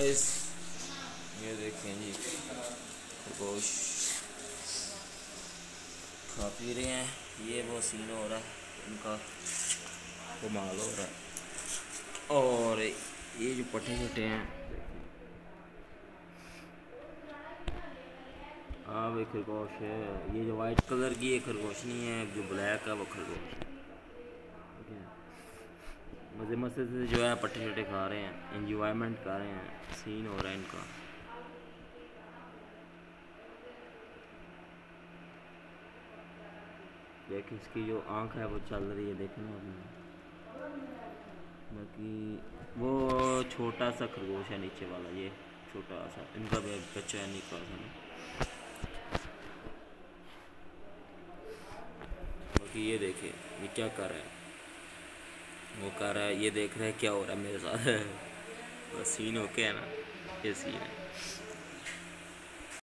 Guys, ये देखें जी, खरगोश खा पी रहे हैं। ये वो सीन हो रहा है इनका, कमाल हो रहा है। और ये जो पट्टे छोटे हैं, हाँ भाई खरगोश है। ये जो वाइट कलर की है खरगोश नहीं है, जो ब्लैक है वो खरगोश है। ठीक है, मज़े मज़े से जो है पट्टे छोटे खा रहे हैं, इंजॉयमेंट कर रहे हैं, सीन हो रहा है इनका। देख इसकी जो आँख है वो चल रही है, देखना आपने। बाकी वो छोटा सा खरगोश है नीचे वाला, ये छोटा सा, इनका बच्चा है निकाल सा। बाकी ये देखे ये क्या कर रहा है, वो कर रहा है, ये देख रहा है क्या हो रहा है मेरे साथ। बस सीन हो क्या है ना, ये सीन है।